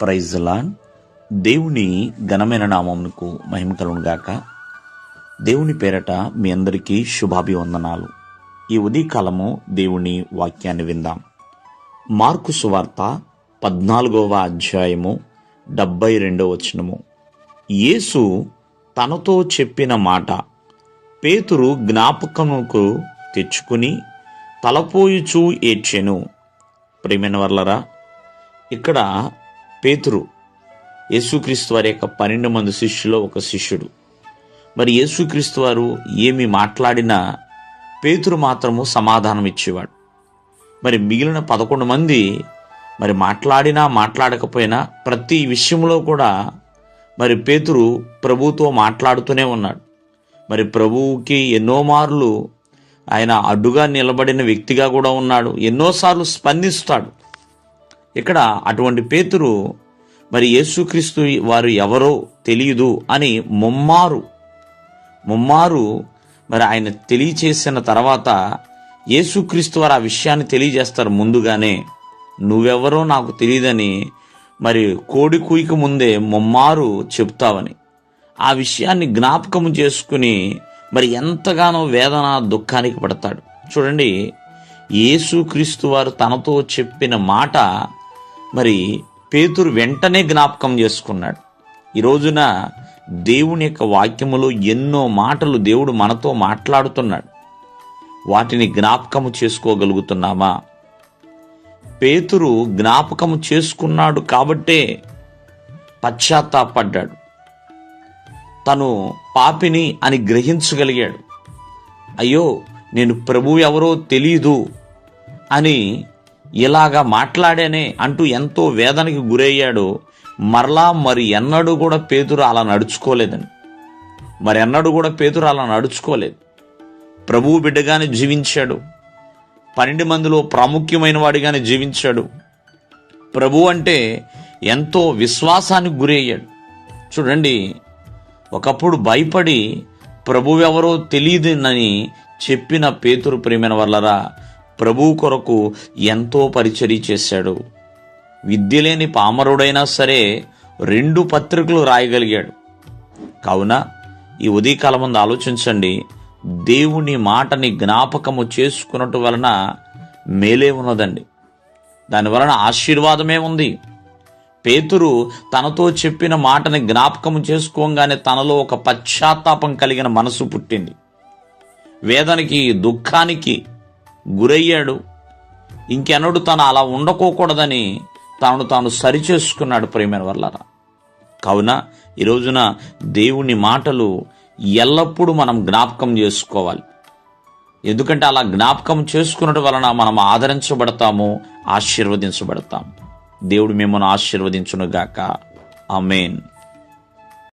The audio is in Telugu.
Praise the lord. దేవుని ఘనమైన నామమునకు మహిమ కలుగును గాక. దేవుని పేరట మీ అందరికీ శుభాభివందనాలు. ఈ ఉదయకాలము దేవుని వాక్యాన్ని విందాం. మార్కు సువార్త 14వ అధ్యాయము 72వ వచనము. యేసు తనతో చెప్పిన మాట పేతురు జ్ఞాపకముకు తెచ్చుకుని తలపోయుచూ ఏడ్చెను. ప్రియమైన వర్లరా, ఇక్కడ పేతురు యేసుక్రీస్తు వారి యొక్క 12 మంది శిష్యులో ఒక శిష్యుడు. మరి యేసుక్రీస్తు వారు ఏమి మాట్లాడినా పేతురు మాత్రము సమాధానం ఇచ్చేవాడు. మరి మిగిలిన 11 మంది మరి మాట్లాడినా మాట్లాడకపోయినా ప్రతి విషయంలో కూడా మరి పేతురు ప్రభువుతో మాట్లాడుతూనే ఉన్నాడు. మరి ప్రభువుకి ఎన్నో మార్లు ఆయన అడ్డుగా నిలబడిన వ్యక్తిగా కూడా ఉన్నాడు. ఎన్నోసార్లు స్పందిస్తాడు. ఇక్కడ అటువంటి పేతురు మరి యేసుక్రీస్తు వారు ఎవరో తెలియదు అని ముమ్మారు మరి ఆయన తెలియచేసిన తర్వాత యేసుక్రీస్తు వారు ఆ విషయాన్ని తెలియజేస్తారు. ముందుగానే నువ్వెవరో నాకు తెలియదని మరి కోడి కూయికి ముందే ముమ్మారు చెప్తావని ఆ విషయాన్ని జ్ఞాపకం చేసుకుని మరి ఎంతగానో వేదన దుఃఖానికి పడతాడు. చూడండి, యేసుక్రీస్తు వారు తనతో చెప్పిన మాట మరి పేతురు వెంటనే జ్ఞాపకం చేసుకున్నాడు. ఈ రోజున దేవుని యొక్క వాక్యములో ఎన్నో మాటలు దేవుడు మనతో మాట్లాడుతున్నాడు. వాటిని జ్ఞాపకము చేసుకోగలుగుతున్నామా? పేతురు జ్ఞాపకము చేసుకున్నాడు కాబట్టే పశ్చాత్తాపడ్డాడు. తను పాపిని అని గ్రహించగలిగాడు. అయ్యో, నేను ప్రభువు ఎవరో తెలీదు అని ఇలాగా మాట్లాడానే అంటూ ఎంతో వేదనకి గురయ్యాడు. మరలా ఎన్నడూ కూడా పేతురు అలా నడుచుకోలేదు. ప్రభువు బిడ్డగానే జీవించాడు. 12 మందిలో ప్రాముఖ్యమైన వాడిగానే జీవించాడు. ప్రభు అంటే ఎంతో విశ్వాసానికి గురయ్యాడు. చూడండి, ఒకప్పుడు భయపడి ప్రభువు ఎవరో తెలియదని చెప్పిన పేతురు, ప్రియమైన వాళ్ళరా, ప్రభువు కొరకు ఎంతో పరిచర్య చేశాడు. విద్య లేని పామరుడైనా సరే 2 పత్రికలు రాయగలిగాడు. కావున ఈ ఉదయకాలం ముందు ఆలోచించండి. దేవుని మాటని జ్ఞాపకము చేసుకున్నట్టు వలన మేలే ఉన్నదండి. దానివలన ఆశీర్వాదమే ఉంది. పేతురు తనతో చెప్పిన మాటని జ్ఞాపకము చేసుకోగానే తనలో ఒక పశ్చాత్తాపం కలిగిన మనసు పుట్టింది. వేదనకి దుఃఖానికి గురయ్యాడు. ఇంకెన్నడూ తను అలా ఉండకోకూడదని తాను సరిచేసుకున్నాడు. ప్రియమైన వాళ్ళరా, కావున ఈ రోజున దేవుని మాటలు ఎల్లప్పుడూ మనం జ్ఞాపకం చేసుకోవాలి. ఎందుకంటే అలా జ్ఞాపకం చేసుకున్నట్టు వలన మనం ఆదరించబడతాము, ఆశీర్వదించబడతాము. దేవుడు మిమ్మల్ని ఆశీర్వదించునుగాక. ఆమేన్.